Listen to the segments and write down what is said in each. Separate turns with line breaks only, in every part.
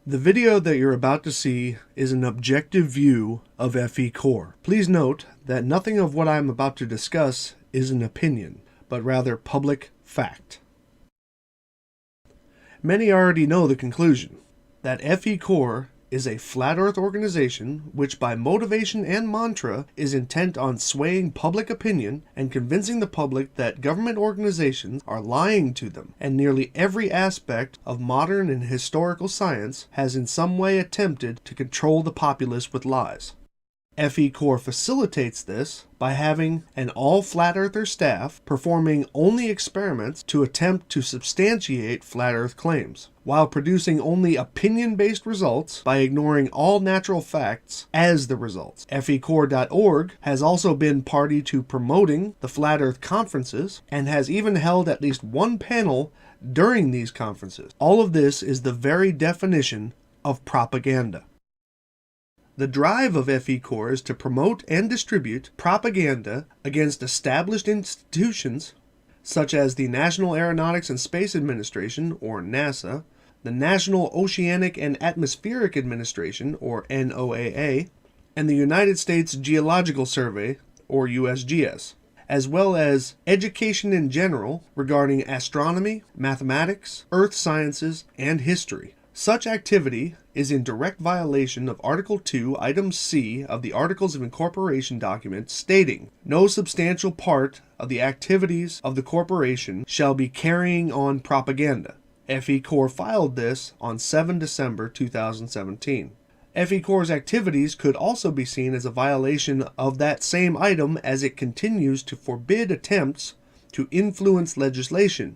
The video that you're about to see is an objective view of FECore. Please note that nothing of what I am about to discuss is an opinion, but rather public fact. Many already know the conclusion, that FECore is a flat earth organization which by motivation and mantra is intent on swaying public opinion and convincing the public that government organizations are lying to them, and nearly every aspect of modern and historical science has in some way attempted to control the populace with lies. FECore facilitates this by having an all-flat earther staff performing only experiments to attempt to substantiate flat earth claims, while producing only opinion-based results by ignoring all natural facts as the results. FECore.org has also been party to promoting the flat earth conferences and has even held at least one panel during these conferences. All of this is the very definition of propaganda. The drive of FECore is to promote and distribute propaganda against established institutions such as the National Aeronautics and Space Administration, or NASA, the National Oceanic and Atmospheric Administration, or NOAA, and the United States Geological Survey, or USGS, as well as education in general regarding astronomy, mathematics, earth sciences, and history. Such activity is in direct violation of Article 2, Item C of the Articles of Incorporation document stating, "No substantial part of the activities of the corporation shall be carrying on propaganda." FECore filed this on 7 December 2017. FECore's activities could also be seen as a violation of that same item as it continues to forbid attempts to influence legislation,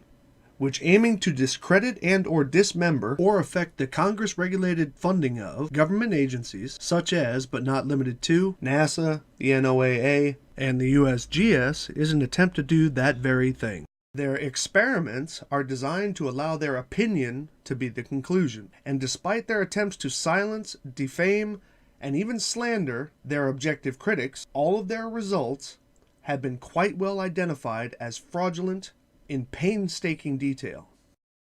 which aiming to discredit and or dismember or affect the Congress-regulated funding of government agencies such as, but not limited to, NASA, the NOAA, and the USGS is an attempt to do that very thing. Their experiments are designed to allow their opinion to be the conclusion, and despite their attempts to silence, defame, and even slander their objective critics, all of their results have been quite well identified as fraudulent in painstaking detail.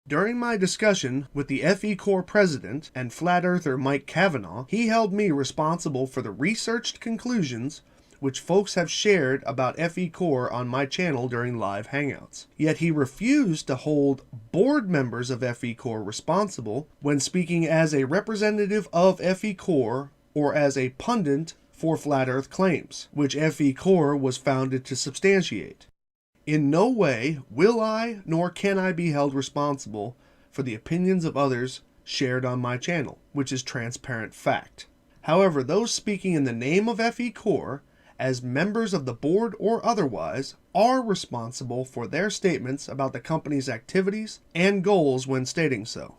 During my discussion with the FECore president and flat earther Mike Cavanaugh, he held me responsible for the researched conclusions which folks have shared about FECore on my channel during live hangouts. Yet he refused to hold board members of FECore responsible when speaking as a representative of FECore or as a pundit for flat earth claims, which FECore was founded to substantiate. In no way will I nor can I be held responsible for the opinions of others shared on my channel, which is transparent fact. However, those speaking in the name of FECore, as members of the board or otherwise, are responsible for their statements about the company's activities and goals when stating so.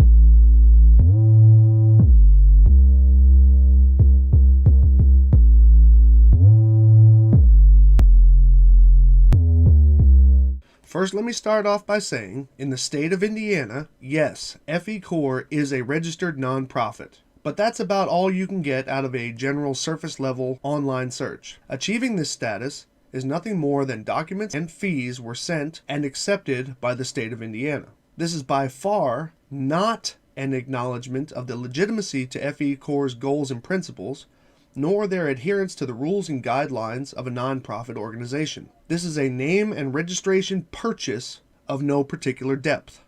First, let me start off by saying, in the state of Indiana, yes, FECore is a registered nonprofit, but that's about all you can get out of a general surface-level online search. Achieving this status is nothing more than documents and fees were sent and accepted by the state of Indiana. This is by far not an acknowledgement of the legitimacy to FECore's goals and principles, nor their adherence to the rules and guidelines of a nonprofit organization. This is a name and registration purchase of no particular depth.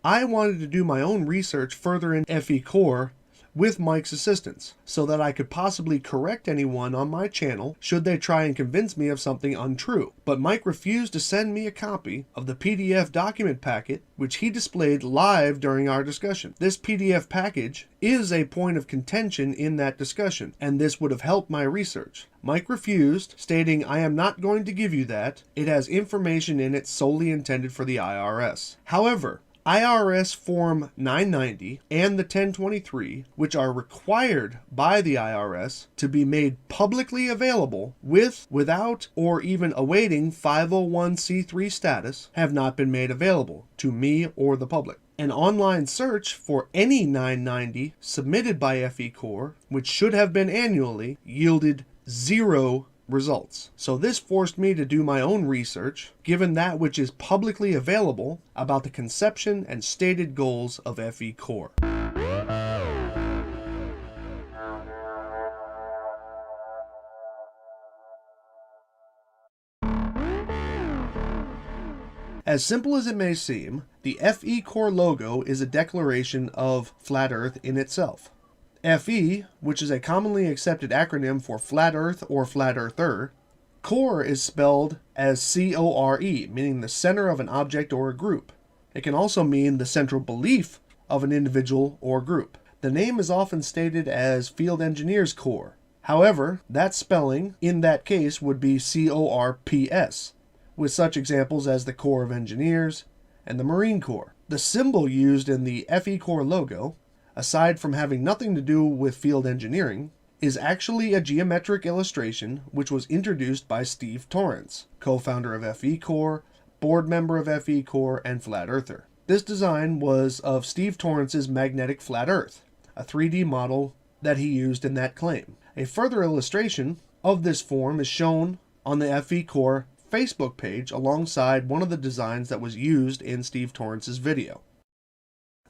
I wanted to do my own research further in FECore with Mike's assistance, so that I could possibly correct anyone on my channel should they try and convince me of something untrue. But Mike refused to send me a copy of the PDF document packet which he displayed live during our discussion. This PDF package is a point of contention in that discussion, and this would have helped my research. Mike refused, stating, "I am not going to give you that. It has information in it solely intended for the IRS." However, IRS Form 990 and the 1023, which are required by the IRS to be made publicly available with, without, or even awaiting 501c3 status, have not been made available to me or the public. An online search for any 990 submitted by FECore, which should have been annually, yielded 0 results. So this forced me to do my own research, given that which is publicly available about the conception and stated goals of FECore. As simple as it may seem, the FECore logo is a declaration of flat Earth in itself. FE, which is a commonly accepted acronym for Flat Earth or Flat Earther, core is spelled as CORE, meaning the center of an object or a group. It can also mean the central belief of an individual or group. The name is often stated as Field Engineers Corps. However, that spelling in that case would be CORPS, with such examples as the Corps of Engineers and the Marine Corps. The symbol used in the FECore logo, aside from having nothing to do with field engineering, is actually a geometric illustration which was introduced by Steve Torrance, co-founder of FECore, board member of FECore, and Flat Earther. This design was of Steve Torrance's magnetic flat Earth, a 3D model that he used in that claim. A further illustration of this form is shown on the FECore Facebook page alongside one of the designs that was used in Steve Torrance's video.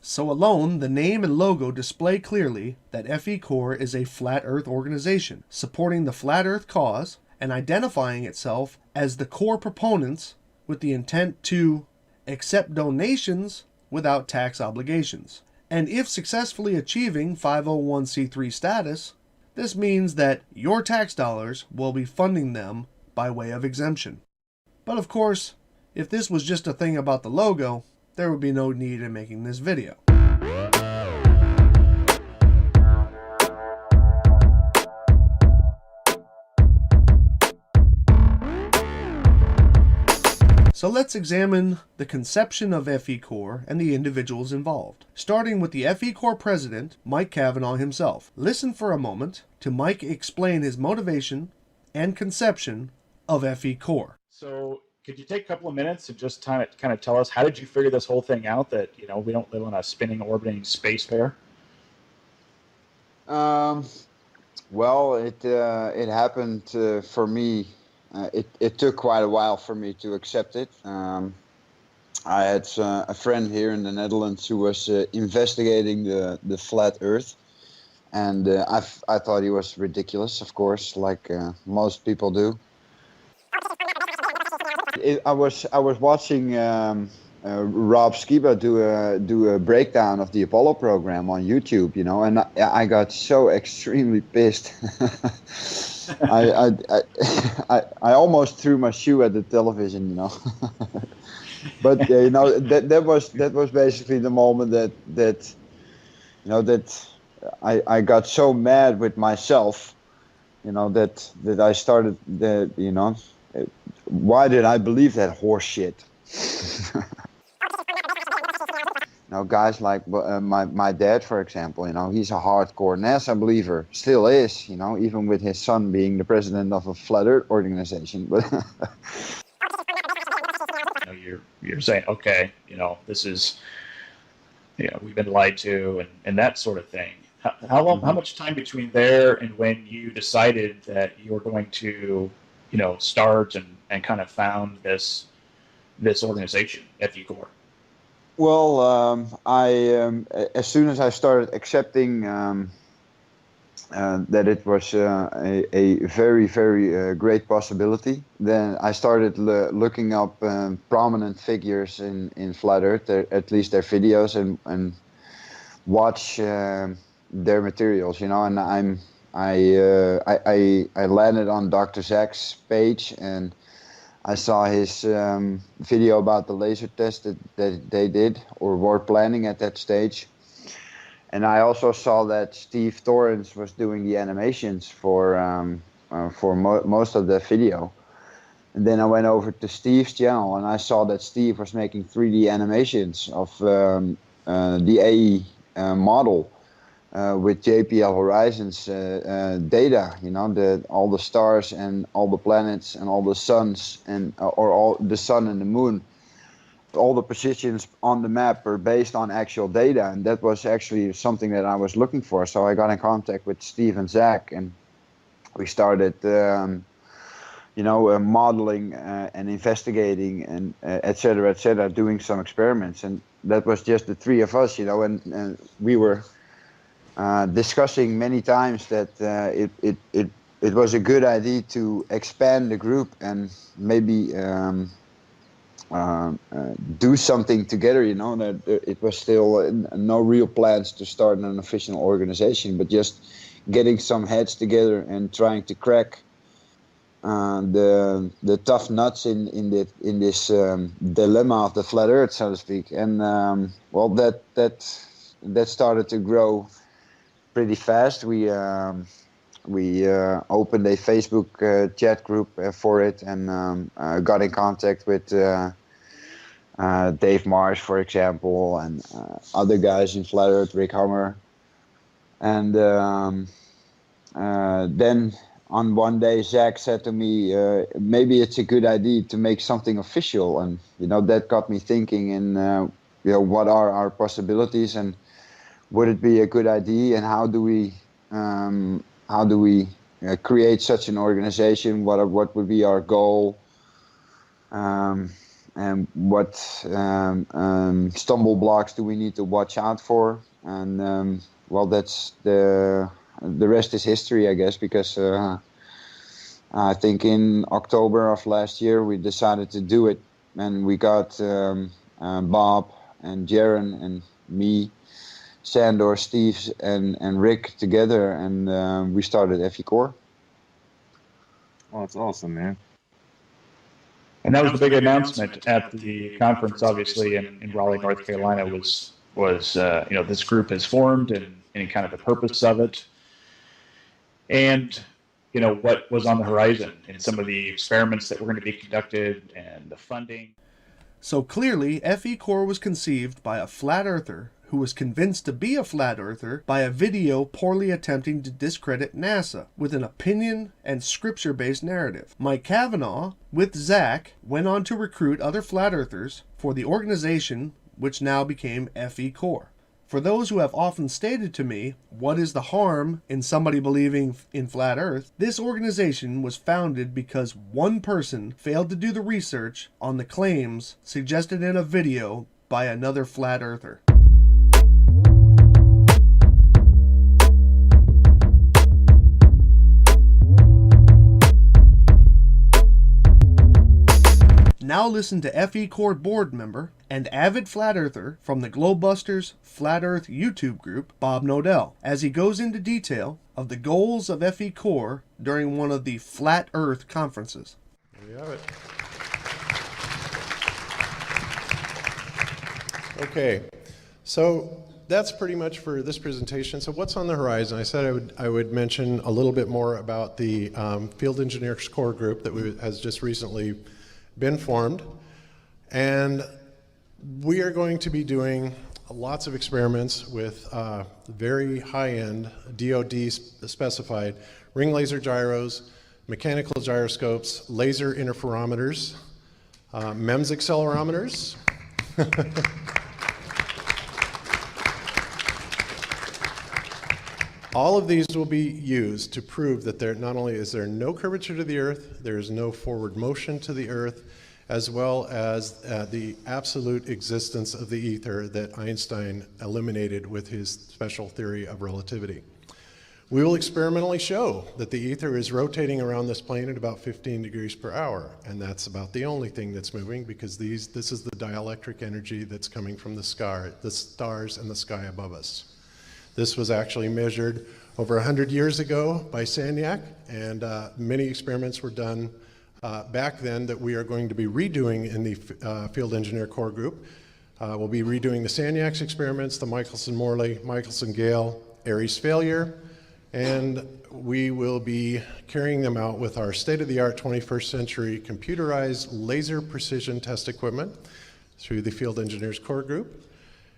So alone, the name and logo display clearly that FECore is a flat Earth organization, supporting the flat Earth cause and identifying itself as the core proponents with the intent to accept donations without tax obligations. And if successfully achieving 501c3 status, this means that your tax dollars will be funding them by way of exemption. But of course, if this was just a thing about the logo, there would be no need in making this video. So let's examine the conception of FECore and the individuals involved, starting with the FECore president, Mike Cavanaugh himself. Listen for a moment to Mike explain his motivation and conception of FECore.
So could you take a couple of minutes and just kind of tell us, how did you figure this whole thing out, that, we don't live on a spinning, orbiting space fair?
Well, it happened for me. It took quite a while for me to accept it. I had a friend here in the Netherlands who was investigating the flat Earth, and I thought he was ridiculous, of course, like most people do. I was watching Rob Skiba do a breakdown of the Apollo program on YouTube, and I got so extremely pissed. I almost threw my shoe at the television, But that was basically the moment that I got so mad with myself, that I started why did I believe that horse shit? Guys like my dad, for example, he's a hardcore NASA believer, still is, even with his son being the president of a flat Earth organization. But
you're saying, okay, this is, we've been lied to, and that sort of thing. How long? How much time between there and when you decided that you were going to, start and kind of found this organization, FECore?
Well, as soon as I started accepting that it was a very, very great possibility, then I started looking up prominent figures in Flat Earth, at least their videos, and watch their materials, and I landed on Dr. Zach's page, and I saw his video about the laser test that they did or were planning at that stage. And I also saw that Steve Torrance was doing the animations for most of the video. And then I went over to Steve's channel and I saw that Steve was making 3D animations of the AE model with JPL Horizons data, all the stars and all the planets and all the suns or all the sun and the moon. All the positions on the map are based on actual data, and that was actually something that I was looking for. So I got in contact with Steve and Zach, and we started, modeling and investigating and et cetera, doing some experiments. And that was just the three of us, and we were discussing many times that it was a good idea to expand the group and maybe do something together. You know, that it was still no real plans to start an official organization, but just getting some heads together and trying to crack the tough nuts in this dilemma of the flat Earth, so to speak. And well, that started to grow pretty fast. We opened a Facebook chat group for it, and got in contact with Dave Marsh, for example, and other guys in Flat Earth, Rick Hammer. And then on one day, Zach said to me, maybe it's a good idea to make something official. And, that got me thinking in, what are our possibilities, and would it be a good idea, and how do we create such an organization? What would be our goal? And what stumble blocks do we need to watch out for? And well, that's the rest is history, I guess, because I think in October of last year we decided to do it, and we got Bob and Jaron and me, Sandor, Steve, and Rick together, and we started FECore.
Oh, that's awesome, man.
And that was the big announcement at the conference, obviously, in Raleigh, North Carolina, was this group has formed and kind of the purpose of it. And, what was on the horizon and some of the experiments that were going to be conducted and the funding.
So clearly, FECore was conceived by a flat earther who was convinced to be a flat earther by a video poorly attempting to discredit NASA with an opinion and scripture-based narrative. Mike Cavanaugh, with Zach, went on to recruit other flat earthers for the organization which now became FECore. For those who have often stated to me, what is the harm in somebody believing in flat earth? This organization was founded because one person failed to do the research on the claims suggested in a video by another flat earther. Now listen to FECore board member and avid flat earther from the Globebusters Flat Earth YouTube group, Bob Nodell, as he goes into detail of the goals of FECore during one of the Flat Earth conferences.
There you have it. Okay, so that's pretty much for this presentation. So what's on the horizon? I said I would mention a little bit more about the Field Engineers Core Group that has just recently been formed, and we are going to be doing lots of experiments with very high-end DoD specified ring laser gyros, mechanical gyroscopes, laser interferometers, MEMS accelerometers, all of these will be used to prove that not only is there no curvature to the Earth, there is no forward motion to the Earth, as well as the absolute existence of the ether that Einstein eliminated with his special theory of relativity. We will experimentally show that the ether is rotating around this plane at about 15 degrees per hour, and that's about the only thing that's moving, because this is the dielectric energy that's coming from the stars and the sky above us. This was actually measured over 100 years ago by Sagnac, and many experiments were done back then that we are going to be redoing in the Field Engineer Core Group. We'll be redoing the Sagnac's experiments, the Michelson-Morley, Michelson-Gale, Aries failure, and we will be carrying them out with our state-of-the-art 21st century computerized laser precision test equipment through the Field Engineers Core Group.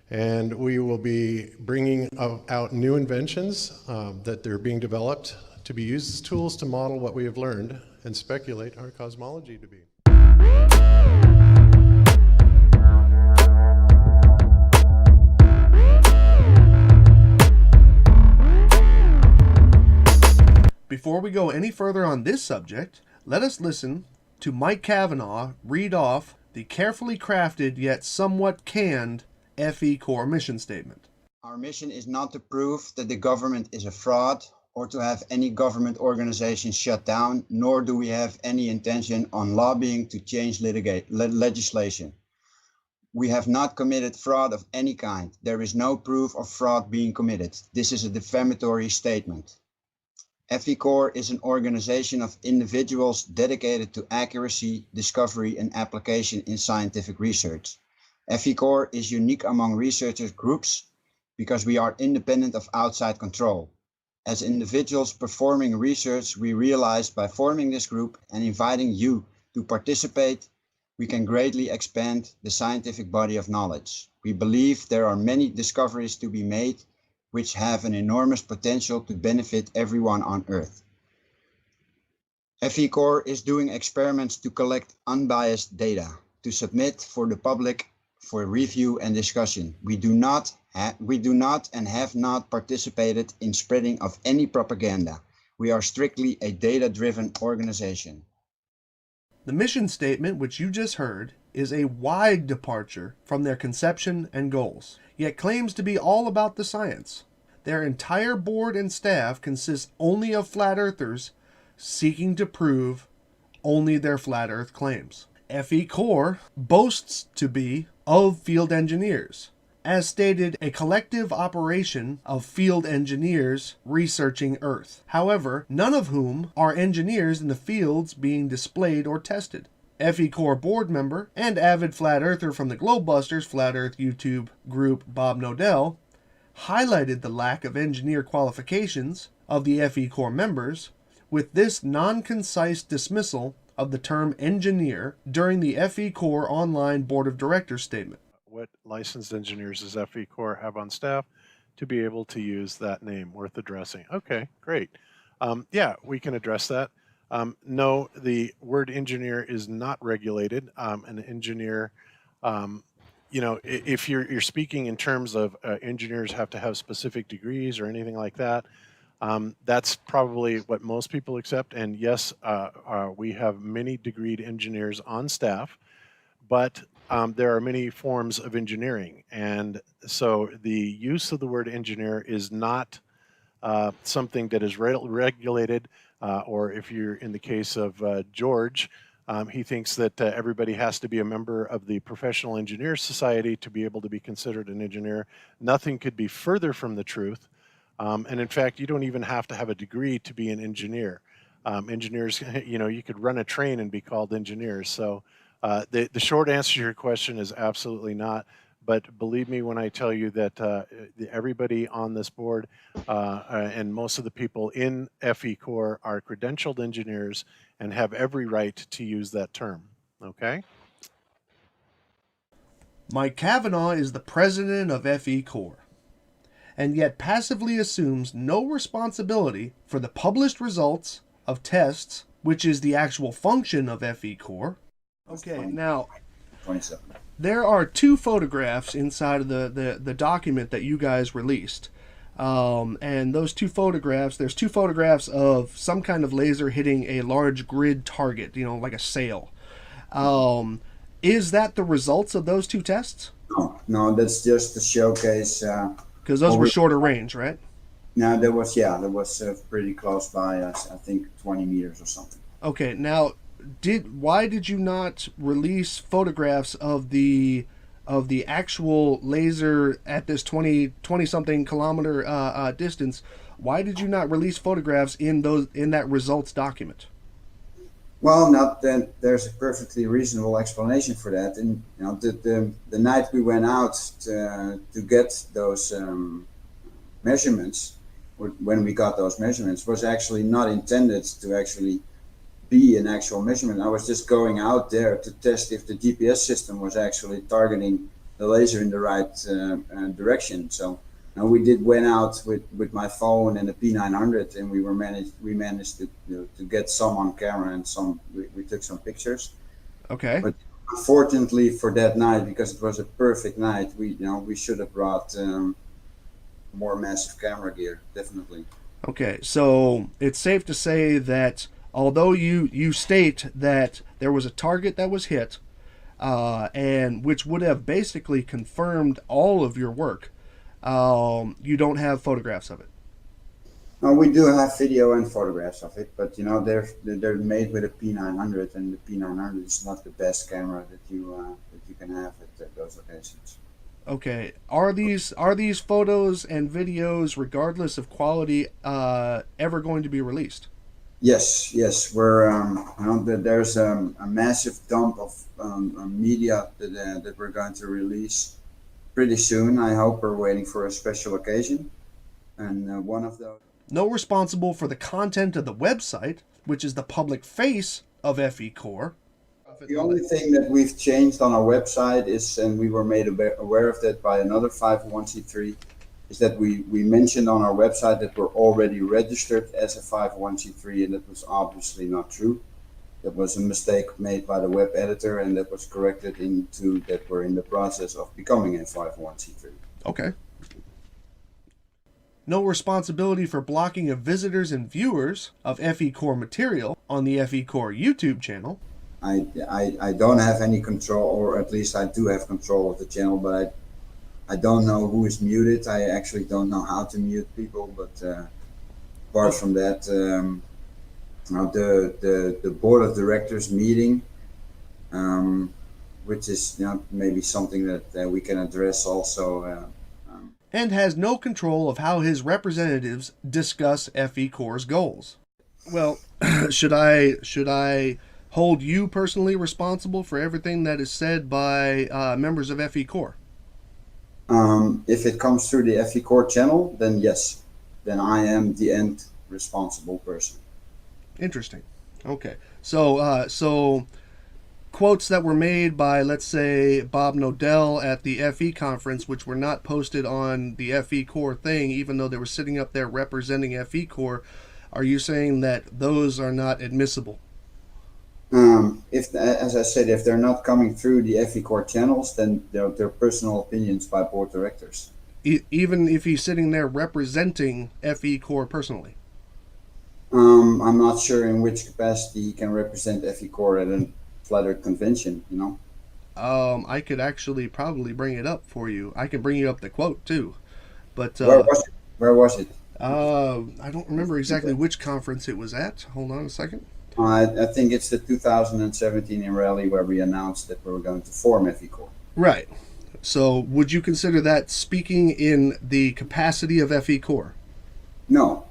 And we will be bringing out new inventions that are being developed to be used as tools to model what we have learned and speculate our cosmology to be.
Before we go any further on this subject, let us listen to Mike Cavanaugh read off the carefully crafted yet somewhat canned FECore mission statement.
Our mission is not to prove that the government is a fraud or to have any government organization shut down, nor do we have any intention on lobbying to change legislation. We have not committed fraud of any kind. There is no proof of fraud being committed. This is a defamatory statement. FECore is an organization of individuals dedicated to accuracy, discovery, and application in scientific research. FECore is unique among researchers groups because we are independent of outside control. As individuals performing research, we realized by forming this group and inviting you to participate, we can greatly expand the scientific body of knowledge. We believe there are many discoveries to be made which have an enormous potential to benefit everyone on Earth. FECore is doing experiments to collect unbiased data to submit for the public for review and discussion. We do not and have not participated in spreading of any propaganda. We are strictly a data-driven organization.
The mission statement, which you just heard, is a wide departure from their conception and goals, yet claims to be all about the science. Their entire board and staff consists only of flat earthers seeking to prove only their flat earth claims. FECore boasts to be of field engineers, as stated, a collective operation of field engineers researching Earth. However, none of whom are engineers in the fields being displayed or tested. FECore board member and avid flat earther from the Globebusters Flat Earth YouTube group, Bob Nodell, highlighted the lack of engineer qualifications of the FECore members with this non-concise dismissal of the term engineer during the FECore online board of directors statement.
What licensed engineers does FECore have on staff to be able to use that name worth addressing? Okay, great. Yeah, we can address that. No, the word engineer is not regulated. An engineer, if you're speaking in terms of engineers have to have specific degrees or anything like that, that's probably what most people accept. And yes, we have many degreed engineers on staff, but there are many forms of engineering. And so the use of the word engineer is not something that is regulated, or if you're in the case of George, he thinks that everybody has to be a member of the Professional Engineers Society to be able to be considered an engineer. Nothing could be further from the truth. And in fact, you don't even have to have a degree to be an engineer. Engineers, you could run a train and be called engineers. So the short answer to your question is absolutely not. But believe me when I tell you that everybody on this board and most of the people in FECore are credentialed engineers and have every right to use that term. Okay?
Mike Kavanaugh is the president of FECore, and yet passively assumes no responsibility for the published results of tests, which is the actual function of FECore. Okay, now,
27.
There are two photographs inside of the document that you guys released. And those two photographs, there's two photographs of some kind of laser hitting a large grid target, like a sail. Is that the results of those two tests?
No, that's just to showcase.
Because those were shorter range, right?
No, that was pretty close by us. I think 20 meters or something.
Okay, now, why did you not release photographs of the actual laser at this 20 something kilometer distance? Why did you not release photographs in that results document?
Well, not that there's a perfectly reasonable explanation for that. And the night we went out to get those measurements, or when we got those measurements, was actually not intended to actually be an actual measurement. I was just going out there to test if the GPS system was actually targeting the laser in the right direction. So we went out with my phone and a P900, and we managed to get some on camera and some we took some pictures.
Okay.
But unfortunately for that night, because it was a perfect night, we should have brought more massive camera gear, definitely.
Okay, so it's safe to say that although you state that there was a target that was hit, and which would have basically confirmed all of your work, you don't have photographs of it.
We do have video and photographs of it, but they're made with a P900, and the P900 is not the best camera that you can have at those occasions.
Okay, are these photos and videos, regardless of quality, ever going to be released?
Yes. We're there's a massive dump of media that we're going to release pretty soon. I hope we're waiting for a special occasion, and one of those.
No responsible for the content of the website, which is the public face of FECore.
The only thing that we've changed on our website is, and we were made aware of that by another 501c3, is that we mentioned on our website that we're already registered as a 501c3, and that was obviously not true. That was a mistake made by the web editor, and that was corrected into that we're in the process of becoming a 501c3.
Okay. No responsibility for blocking of visitors and viewers of FECore material on the FECore YouTube channel.
I don't have any control, or at least I do have control of the channel, but I don't know who is muted. I actually don't know how to mute people, but apart from that, the board of directors meeting, which is maybe something that we can address also.
And has no control of how his representatives discuss FECore's goals. Well, should I hold you personally responsible for everything that is said by members of FECore?
If it comes through the FECore channel, then yes. Then I am the end responsible person.
Interesting. Okay. So quotes that were made by, let's say, Bob Nodell at the FE conference, which were not posted on the FECore thing, even though they were sitting up there representing FECore, are you saying that those are not admissible?
If, as I said, if they're not coming through the FECore channels, then they're personal opinions by board directors.
Even if he's sitting there representing FECore personally?
I'm not sure in which capacity he can represent FECore at a Flat Earth convention,
I could actually probably bring it up for you. I can bring you up the quote too, but
where was it?
I don't remember exactly which conference it was at. Hold on a second.
I think it's the 2017 in Raleigh where we announced that we were going to form FECore.
Right. So would you consider that speaking in the capacity of FECore?
No.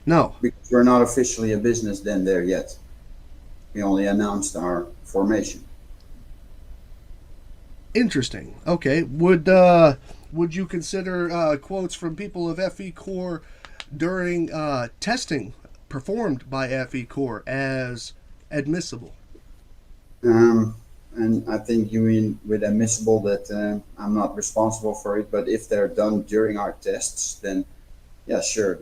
No.
Because we're not officially a business then there yet. We only announced our formation.
Interesting. Okay. Would you consider quotes from people of FECore during testing performed by FECore as admissible?
And I think you mean with admissible that I'm not responsible for it, but if they're done during our tests, then yeah, sure,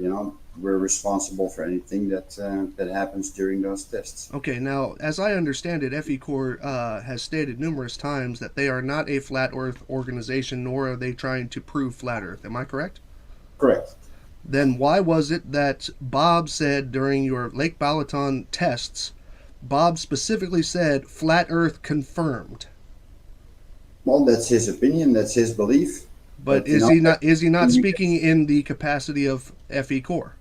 we're responsible for anything that happens during those tests.
Okay, now, as I understand it, FECore has stated numerous times that they are not a flat Earth organization, nor are they trying to prove flat Earth. Am I correct?
Correct.
Then why was it that Bob said during your Lake Balaton tests, Bob specifically said flat Earth confirmed?
Well, that's his opinion. That's his belief.
But is he not speaking in the capacity of FECore?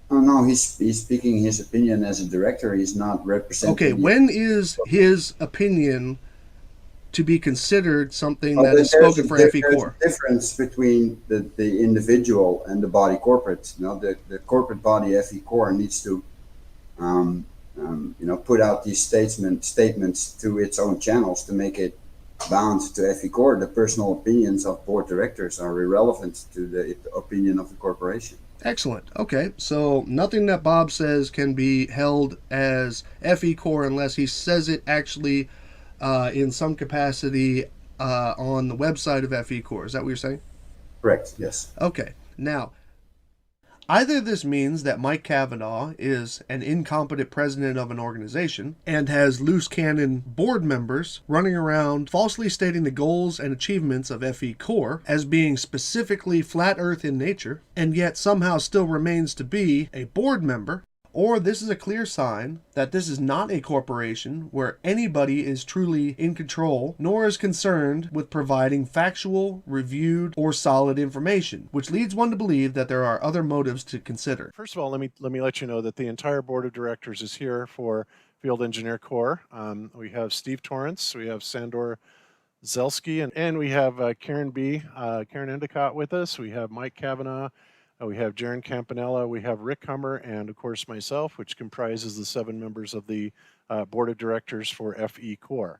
Oh no, he's speaking his opinion as a director. He's not representing.
Okay, when is his opinion to be considered something that is spoken for FECore?
There's a difference between the individual and the body corporate. The corporate body FECore needs to put out these statements to its own channels to make it bound to FECore. The personal opinions of board directors are irrelevant to the opinion of the corporation.
Excellent. Okay, so nothing that Bob says can be held as FECore unless he says it actually in some capacity on the website of FECore. Is that what you're saying?
Correct, yes.
Okay, now, either this means that Mike Cavanaugh is an incompetent president of an organization and has loose cannon board members running around falsely stating the goals and achievements of FECore as being specifically flat Earth in nature, and yet somehow still remains to be a board member, or this is a clear sign that this is not a corporation where anybody is truly in control, nor is concerned with providing factual, reviewed, or solid information, which leads one to believe that there are other motives to consider.
First of all, let me let you know that the entire board of directors is here for Field Engineer Corps. We have Steve Torrance, we have Sandor Zelski, and we have Karen Karen Endicott with us. We have Mike Kavanaugh, we have Jaron Campanella, we have Rick Hummer, and of course myself, which comprises the 7 members of the board of directors for FECore.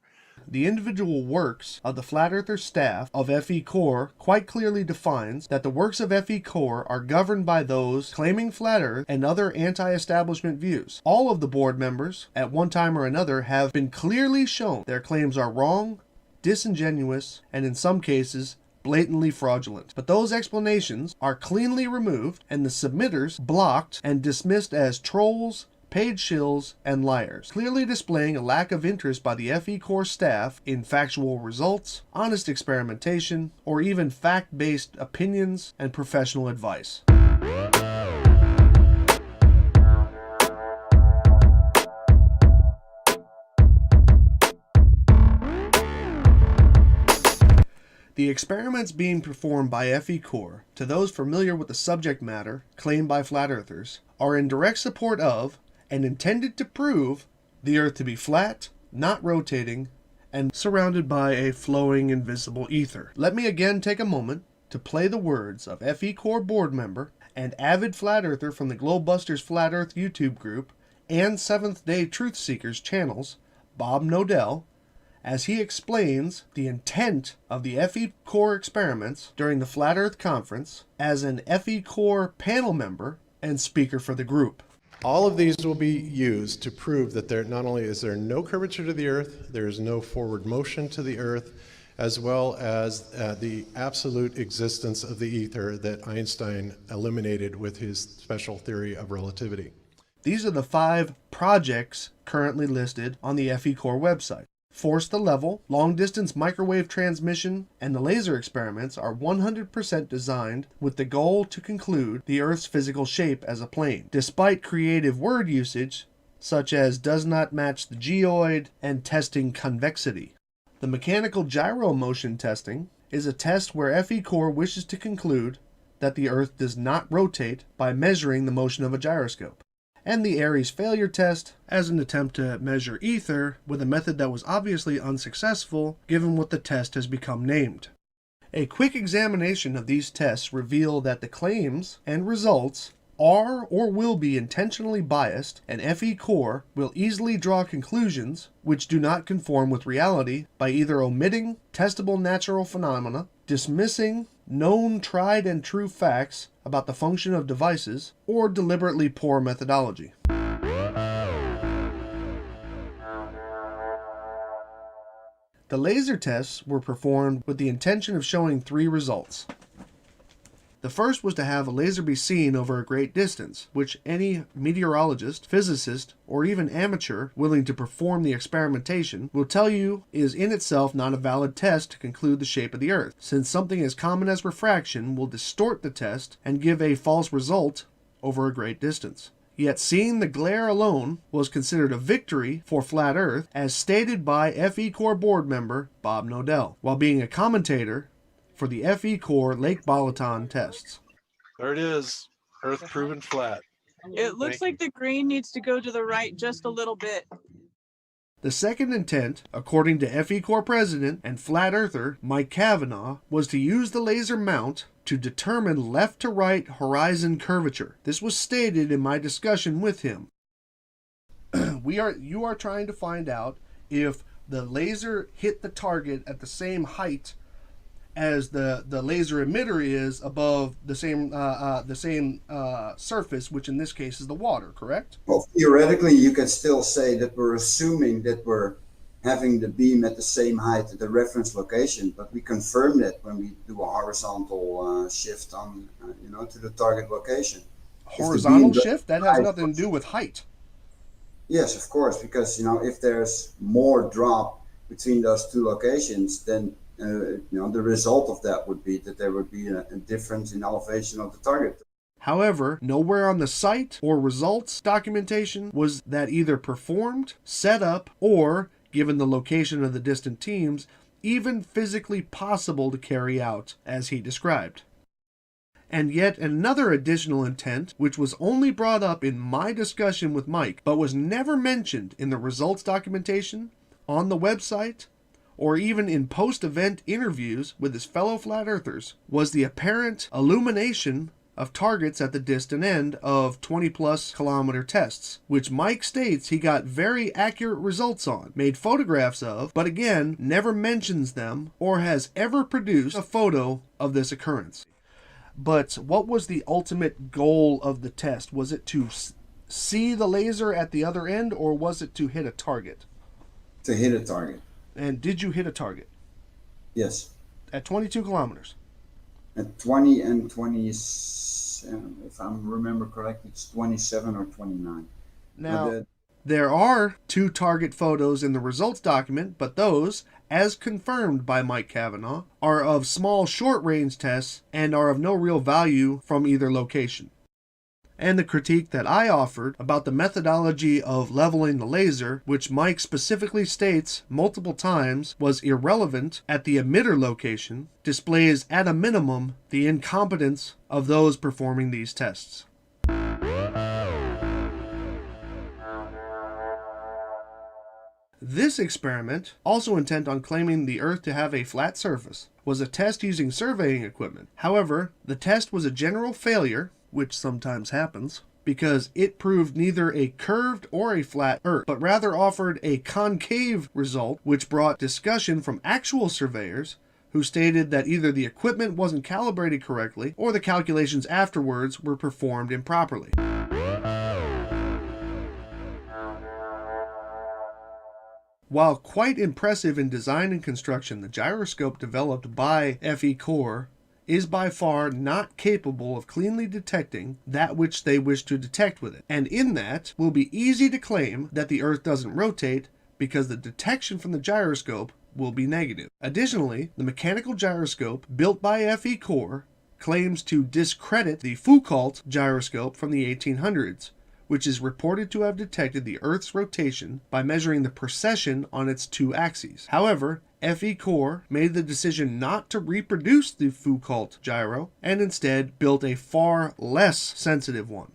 The individual works of the Flat Earther staff of FECore quite clearly defines that the works of FECore are governed by those claiming Flat Earth and other anti-establishment views. All of the board members, at one time or another, have been clearly shown their claims are wrong, disingenuous, and in some cases, blatantly fraudulent. But those explanations are cleanly removed and the submitters blocked and dismissed as trolls, paid shills, and liars, clearly displaying a lack of interest by the FECore staff in factual results, honest experimentation, or even fact-based opinions and professional advice. The experiments being performed by FECore, to those familiar with the subject matter claimed by flat earthers, are in direct support of and intended to prove the Earth to be flat, not rotating, and surrounded by a flowing invisible ether. Let me again take a moment to play the words of FECore board member and avid flat earther from the Globebusters Flat Earth YouTube group and Seventh Day Truth Seekers channels, Bob Nodell, as he explains the intent of the FECore experiments during the Flat Earth Conference as an FECore panel member and speaker for the group.
All of these will be used to prove that there not only is there no curvature to the Earth, there is no forward motion to the Earth, as well as the absolute existence of the ether that Einstein eliminated with his special theory of relativity.
These are the 5 projects currently listed on the FECore website. Force the Level, long-distance microwave transmission, and the laser experiments are 100% designed with the goal to conclude the Earth's physical shape as a plane, despite creative word usage such as does not match the geoid and testing convexity. The mechanical gyro motion testing is a test where FECore wishes to conclude that the Earth does not rotate by measuring the motion of a gyroscope, and the Aries failure test as an attempt to measure ether with a method that was obviously unsuccessful given what the test has become named. A quick examination of these tests reveal that the claims and results are or will be intentionally biased, and FECore will easily draw conclusions which do not conform with reality by either omitting testable natural phenomena, dismissing known tried and true facts about the function of devices, or deliberately poor methodology. The laser tests were performed with the intention of showing 3 results. The first was to have a laser be seen over a great distance, which any meteorologist, physicist, or even amateur willing to perform the experimentation will tell you is in itself not a valid test to conclude the shape of the Earth, since something as common as refraction will distort the test and give a false result over a great distance. Yet seeing the glare alone was considered a victory for Flat Earth, as stated by FECore board member Bob Nodell, while being a commentator for the FECore Lake Balaton tests.
There it is, Earth proven flat.
It looks like the green needs to go to the right just a little bit.
The second intent, according to FECore president and flat earther Mike Kavanaugh, was to use the laser mount to determine left to right horizon curvature. This was stated in my discussion with him. You are trying to find out if the laser hit the target at the same height as the laser emitter is above the same surface, which in this case is the water, correct?
Well, theoretically, you can still say that we're assuming that we're having the beam at the same height at the reference location, but we confirm that when we do a horizontal shift on, to the target location.
Horizontal shift? That has nothing to do with height.
Yes, of course, because if there's more drop between those 2 locations, then the result of that would be that there would be a difference in elevation of the target.
However, nowhere on the site or results documentation was that either performed, set up, or, given the location of the distant teams, even physically possible to carry out, as he described. And yet another additional intent, which was only brought up in my discussion with Mike, but was never mentioned in the results documentation, on the website, or even in post-event interviews with his fellow flat earthers, was the apparent illumination of targets at the distant end of 20-plus kilometer tests, which Mike states he got very accurate results on, made photographs of, but again, never mentions them or has ever produced a photo of this occurrence. But what was the ultimate goal of the test? Was it to see the laser at the other end, or was it to hit a target?
To hit a target.
And did you hit a target?
Yes.
At 22 kilometers?
At 20 and 27, if I remember correctly, it's 27 or 29.
Now, there are 2 target photos in the results document, but those, as confirmed by Mike Cavanaugh, are of small short-range tests and are of no real value from either location. And the critique that I offered about the methodology of leveling the laser, which Mike specifically states multiple times was irrelevant at the emitter location, displays at a minimum the incompetence of those performing these tests. This experiment, also intent on claiming the Earth to have a flat surface, was a test using surveying equipment. However, the test was a general failure, which sometimes happens, because it proved neither a curved or a flat Earth, but rather offered a concave result, which brought discussion from actual surveyors who stated that either the equipment wasn't calibrated correctly or the calculations afterwards were performed improperly. While quite impressive in design and construction, the gyroscope developed by FECore is by far not capable of cleanly detecting that which they wish to detect with it, and in that will be easy to claim that the Earth doesn't rotate because the detection from the gyroscope will be negative. Additionally, the mechanical gyroscope built by FECore claims to discredit the FECore gyroscope from the 1800s, which is reported to have detected the Earth's rotation by measuring the precession on its 2 axes. However, FECore made the decision not to reproduce the FECore gyro and instead built a far less sensitive one.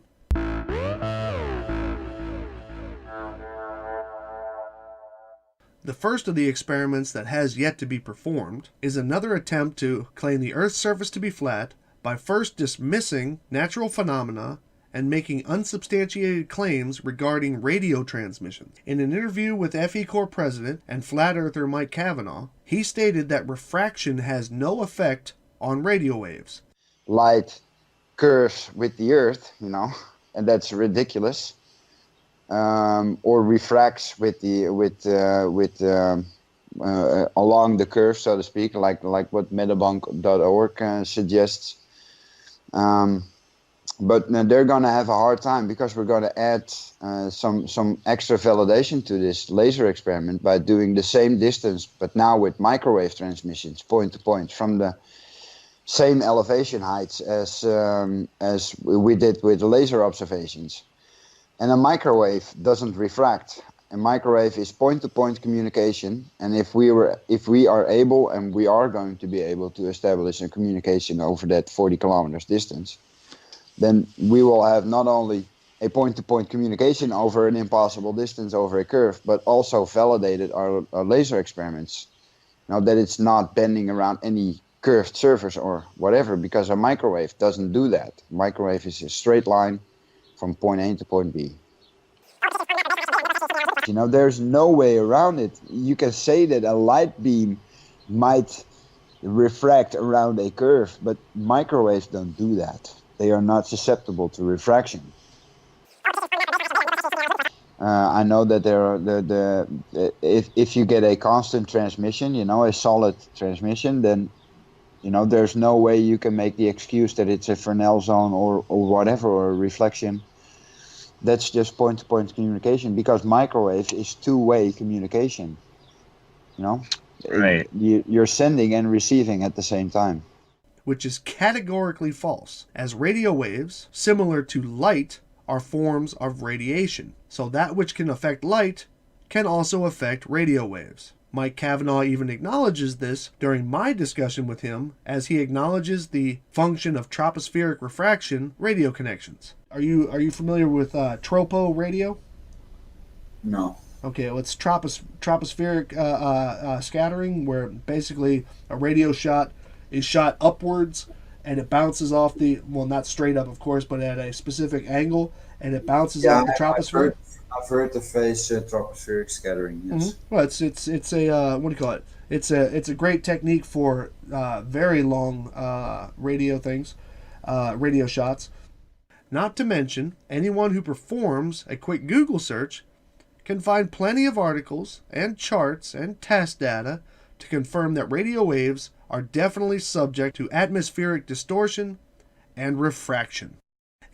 The first of the experiments that has yet to be performed is another attempt to claim the Earth's surface to be flat by first dismissing natural phenomena and making unsubstantiated claims regarding radio transmission. In an interview with FECore president and flat earther Mike Cavanaugh, he stated that refraction has no effect on radio waves.
Light curves with the Earth, and that's ridiculous. Or refracts along the curve, so to speak, like what metabunk.org suggests. But they're going to have a hard time because we're going to add some extra validation to this laser experiment by doing the same distance, but now with microwave transmissions, point to point, from the same elevation heights as we did with the laser observations. And a microwave doesn't refract. A microwave is point-to-point communication, and if we are able, and we are going to be able to establish a communication over that 40 kilometers distance, then we will have not only a point-to-point communication over an impossible distance over a curve, but also validated our laser experiments. Now that it's not bending around any curved surface or whatever, because a microwave doesn't do that. A microwave is a straight line from point A to point B. There's no way around it. You can say that a light beam might refract around a curve, but microwaves don't do that. They are not susceptible to refraction. I know that there are if you get a constant transmission, a solid transmission, then there's no way you can make the excuse that it's a Fresnel zone or whatever, or a reflection. That's just point-to-point communication, because microwave is two-way communication.
Right.
You're sending and receiving at the same time.
which is categorically false, as radio waves, similar to light, are forms of radiation. So that which can affect light can also affect radio waves. Mike Cavanaugh even acknowledges this during my discussion with him, as he acknowledges the function of tropospheric refraction radio connections. Are you familiar with tropo radio?
No.
Okay, well, it's tropospheric scattering, where basically a radio shot is shot upwards and it bounces off the, well, not straight up, of course, but at a specific angle, and it bounces off the troposphere.
I've heard the phrase tropospheric scattering. Yes.
Mm-hmm. Well, it's a what do you call it? It's a great technique for very long radio things, radio shots. Not to mention, anyone who performs a quick Google search can find plenty of articles and charts and test data to confirm that radio waves are definitely subject to atmospheric distortion and refraction.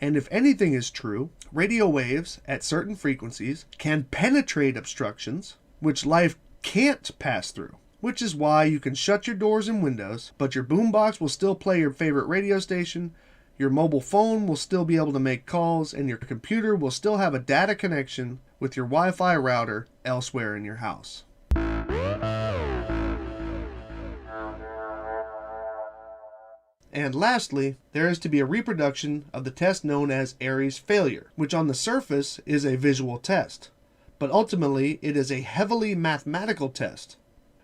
And if anything is true, radio waves at certain frequencies can penetrate obstructions which life can't pass through, which is why you can shut your doors and windows, but your boombox will still play your favorite radio station, your mobile phone will still be able to make calls, and your computer will still have a data connection with your Wi-Fi router elsewhere in your house. And lastly, there is to be a reproduction of the test known as Airy's failure, which on the surface is a visual test, but ultimately it is a heavily mathematical test,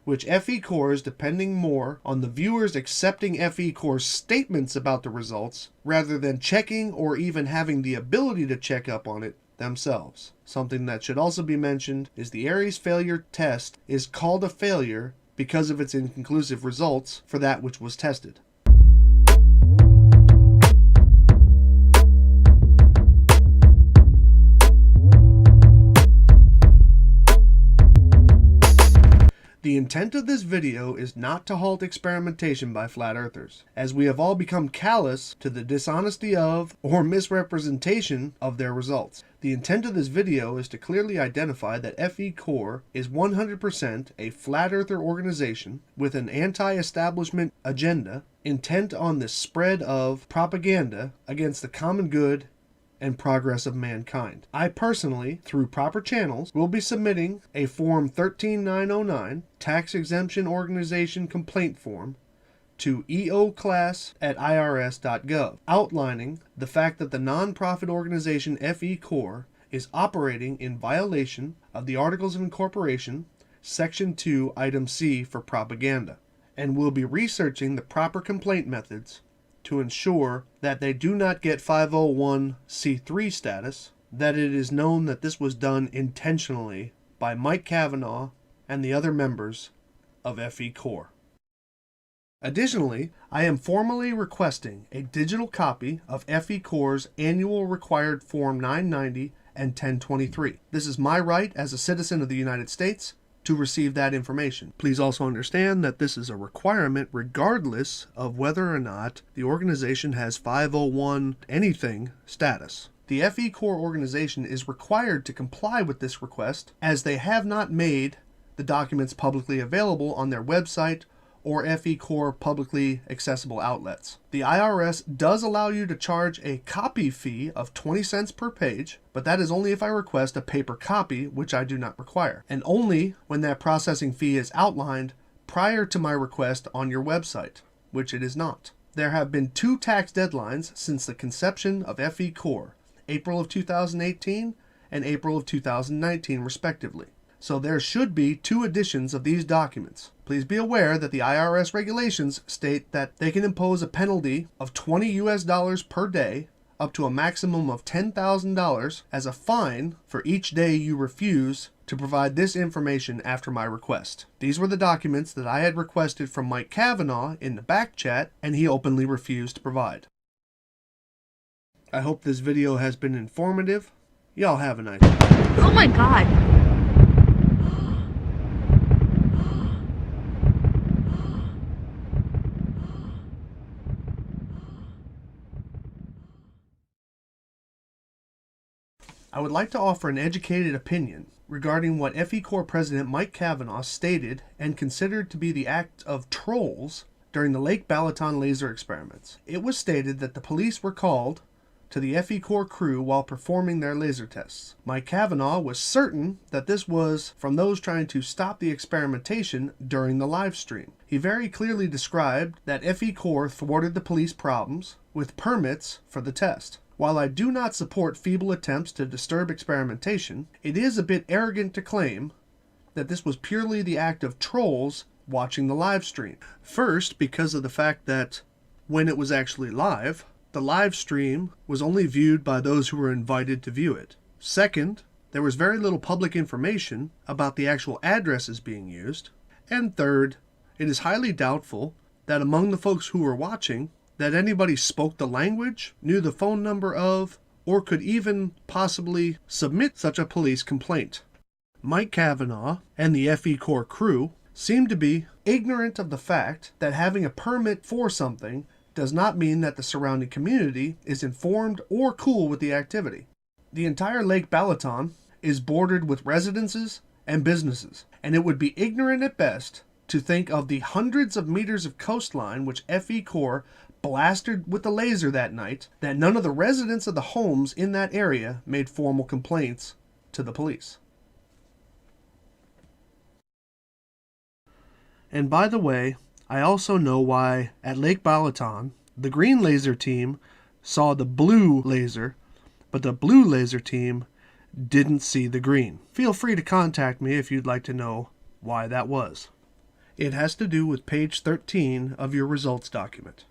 which FECore is depending more on the viewers accepting FECore's statements about the results rather than checking or even having the ability to check up on it themselves. Something that should also be mentioned is the Airy's failure test is called a failure because of its inconclusive results for that which was tested. The intent of this video is not to halt experimentation by flat earthers, as we have all become callous to the dishonesty of or misrepresentation of their results. The intent of this video is to clearly identify that FECore is 100% a flat earther organization with an anti-establishment agenda intent on the spread of propaganda against the common good and progress of mankind. I personally, through proper channels, will be submitting a Form 13909 Tax Exemption Organization Complaint Form to eoclass@irs.gov, outlining the fact that the nonprofit organization FECore is operating in violation of the Articles of Incorporation, Section 2, Item C for propaganda, and will be researching the proper complaint methods to ensure that they do not get 501c3 status, that it is known that this was done intentionally by Mike Cavanaugh and the other members of FECore. Additionally, I am formally requesting a digital copy of FECore's annual required Form 990 and 1023. This is my right as a citizen of the United States to receive that information. Please also understand that this is a requirement regardless of whether or not the organization has 501 anything status. The FECore organization is required to comply with this request, as they have not made the documents publicly available on their website or FECore publicly accessible outlets. The IRS does allow you to charge a copy fee of 20 cents per page, but that is only if I request a paper copy, which I do not require, and only when that processing fee is outlined prior to my request on your website, which it is not. There have been 2 tax deadlines since the conception of FECore, April of 2018 and April of 2019 respectively. So there should be 2 editions of these documents. Please be aware that the IRS regulations state that they can impose a penalty of $20 US per day up to a maximum of $10,000 as a fine for each day you refuse to provide this information after my request. These were the documents that I had requested from Mike Cavanaugh in the back chat, and he openly refused to provide. I hope this video has been informative. Y'all have a nice day.
Oh my god.
I would like to offer an educated opinion regarding what FECore President Mike Cavanaugh stated and considered to be the act of trolls during the Lake Balaton laser experiments. It was stated that the police were called to the FECore crew while performing their laser tests. Mike Cavanaugh was certain that this was from those trying to stop the experimentation during the live stream. He very clearly described that FECore thwarted the police problems with permits for the test. While I do not support feeble attempts to disturb experimentation, it is a bit arrogant to claim that this was purely the act of trolls watching the live stream. First, because of the fact that when it was actually live, the live stream was only viewed by those who were invited to view it. Second, there was very little public information about the actual addresses being used. And third, it is highly doubtful that among the folks who were watching, that anybody spoke the language, knew the phone number of, or could even possibly submit such a police complaint. Mike Cavanaugh and the FECore crew seem to be ignorant of the fact that having a permit for something does not mean that the surrounding community is informed or cool with the activity. The entire Lake Balaton is bordered with residences and businesses, and it would be ignorant at best to think of the hundreds of meters of coastline which FECore blasted with the laser that night, that none of the residents of the homes in that area made formal complaints to the police. And by the way, I also know why at Lake Balaton, the green laser team saw the blue laser, but the blue laser team didn't see the green. Feel free to contact me if you'd like to know why that was. It has to do with page 13 of your results document.